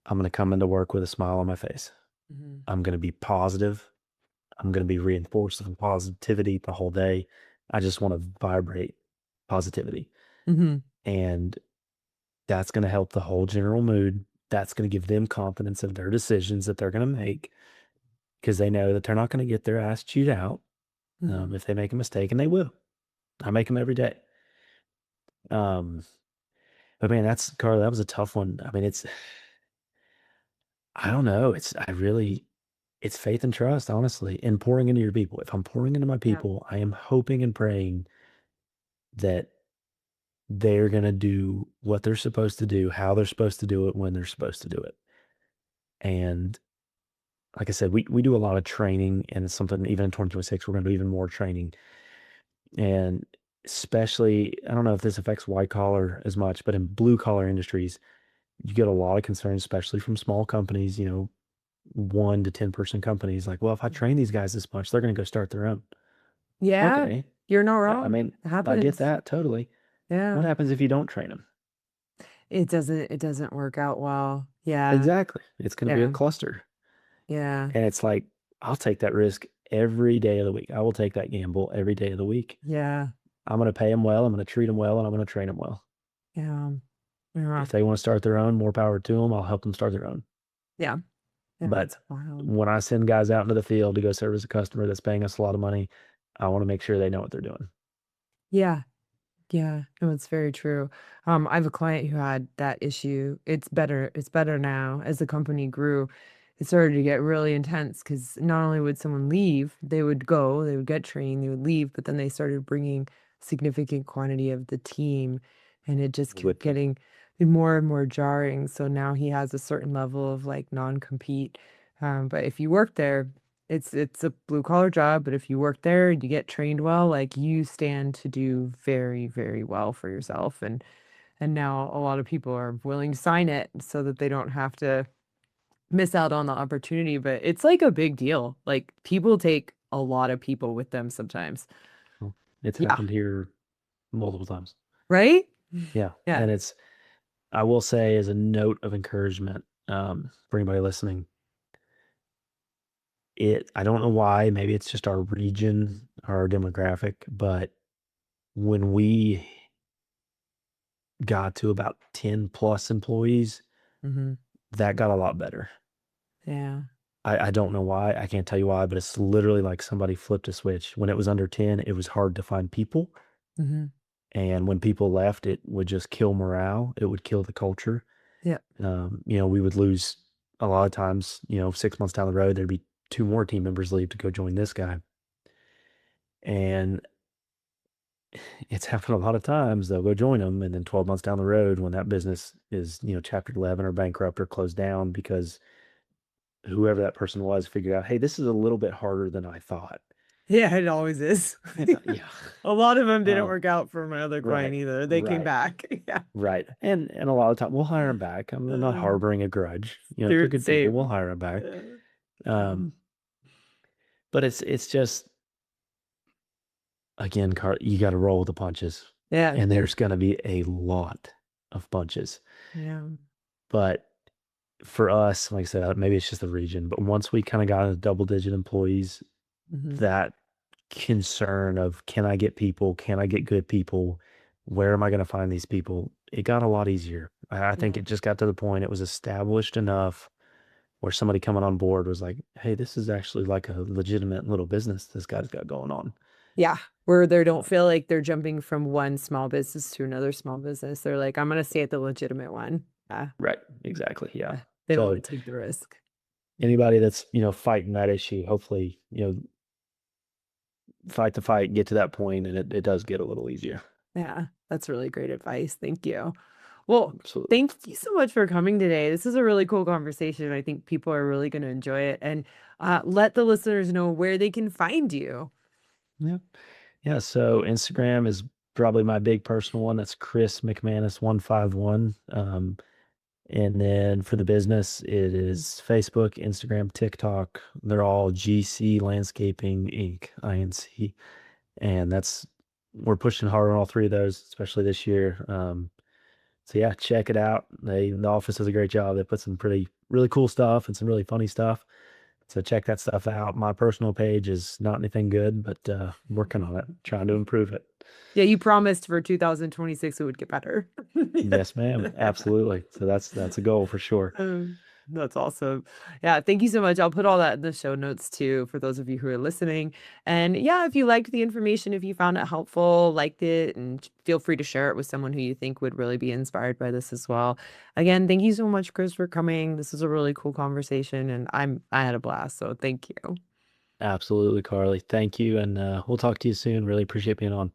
I'm going to come into work with a smile on my face. Mhm. I'm going to be positive. I'm going to be reinforcing positivity the whole day. I just want to vibrate positivity, Mhm. and that's going to help the whole general mood. That's going to give them confidence in their decisions that they're going to make because they know that they're not going to get their ass chewed out Mhm. if they make a mistake, and they will. I make them every day. Um, but man, that's Carla. That was a tough one. I mean, I don't know. It's faith and trust, honestly, and pouring into your people. If I'm pouring into my Yeah. people, I am hoping and praying that they're going to do what they're supposed to do, how they're supposed to do it, when they're supposed to do it. And like I said, we do a lot of training, and it's something even in 2026, we're going to do even more training. And especially, I don't know if this affects white collar as much, but in blue collar industries, you get a lot of concerns, especially from small companies, 1 to 10 person companies. Like, well, if I train these guys this much, they're going to go start their own. Yeah, Okay. you're not I wrong. mean, It I get happens. that totally. Yeah. What happens if you don't train them? It doesn't work out well. Yeah. Exactly. It's going to be a Yeah. cluster. Yeah. And it's like, I'll take that risk every day of the week. I will take that gamble every day of the week. Yeah. I'm going to pay them well. I'm going to treat them well, and I'm going to train them well. Yeah. Yeah. If they want to start their own, more power to them. I'll help them start their own. Yeah. Yeah. But It's wild. when I send guys out into the field to go service a customer that's paying us a lot of money, I want to make sure they know what they're doing. Yeah. Yeah, no, it's very true. I have a client who had that issue. It's better now. As the company grew, it started to get really intense because not only would someone leave, they would get trained, they would leave, but then they started bringing significant quantity of the team, and it just kept With them. getting more and more jarring. So now he has a certain level of like non-compete. But if you work there, it's a blue collar job, but if you work there and you get trained well, like you stand to do very, very well for yourself. And now a lot of people are willing to sign it so that they don't have to miss out on the opportunity. But it's like a big deal. Like people take a lot of people with them sometimes. Well, it's Yeah. happened here multiple times. Right? Yeah. Yeah. And I will say, as a note of encouragement, for anybody listening, I don't know why, maybe it's just our region, our demographic, but when we got to about 10 plus employees, Hmm. that got a lot better. Yeah. I don't know why. I can't tell you why, but it's literally like somebody flipped a switch. When it was under 10, it was hard to find people. Hmm. And when people left, it would just kill morale. It would kill the culture. Yeah. We would lose a lot of times, 6 months down the road, there'd be two more team members leave to go join this guy. And it's happened a lot of times. They'll go join them. And then 12 months down the road, when that business is, chapter 11 or bankrupt or closed down because whoever that person was figured out, hey, this is a little bit harder than I thought. Yeah, it always is. Yeah. A lot of them didn't Um, work out for my other client right, either. They came right, back. Yeah. right. And a lot of time we'll hire them back. I'm not Um, harboring a grudge. You know, if they're they're good people, we'll same. hire them back. Yeah. Um, but it's just again, Carl, you got to roll with the punches, Yeah. and there's going to be a lot of punches. Yeah. But for us, like I said, maybe it's just the region, but once we kind of got into double-digit employees, Mhm. that concern of can I get people? Can I get good people? Where am I going to find these people? It got a lot easier. I think Yeah. it just got to the point it was established enough where somebody coming on board was like, hey, this is actually like a legitimate little business this guy's got going on. Yeah. Where they don't feel like they're jumping from one small business to another small business. They're like, I'm going to stay at the legitimate one. Yeah. Right. Exactly. Yeah. They don't So want to take the risk. anybody that's, fighting that issue, hopefully, fight the fight, get to that point, and it does get a little easier. Yeah. That's really great advice. Thank you. Well, Absolutely. thank you so much for coming today. This is a really cool conversation. I think people are really going to enjoy it. And let the listeners know where they can find you. Yeah. Yeah. So Instagram is probably my big personal one. That's Chris McManus 151. And then for the business, it is Facebook, Instagram, TikTok. They're all GC Landscaping Inc. INC. And we're pushing hard on all three of those, especially this year. So yeah, check it out. The office does a great job. They put some really cool stuff and some really funny stuff. So check that stuff out. My personal page is not anything good, but working on it, trying to improve it. Yeah, you promised for 2026 it would get better. Yes, ma'am. Absolutely. So that's a goal for sure. That's awesome. Yeah, thank you so much. I'll put all that in the show notes too for those of you who are listening. And yeah, if you liked the information, if you found it helpful, liked it, and feel free to share it with someone who you think would really be inspired by this as well. Again, thank you so much, Chris, for coming. This is a really cool conversation, and I had a blast. So thank you. Absolutely, Carly. Thank you. And we'll talk to you soon. Really appreciate being on.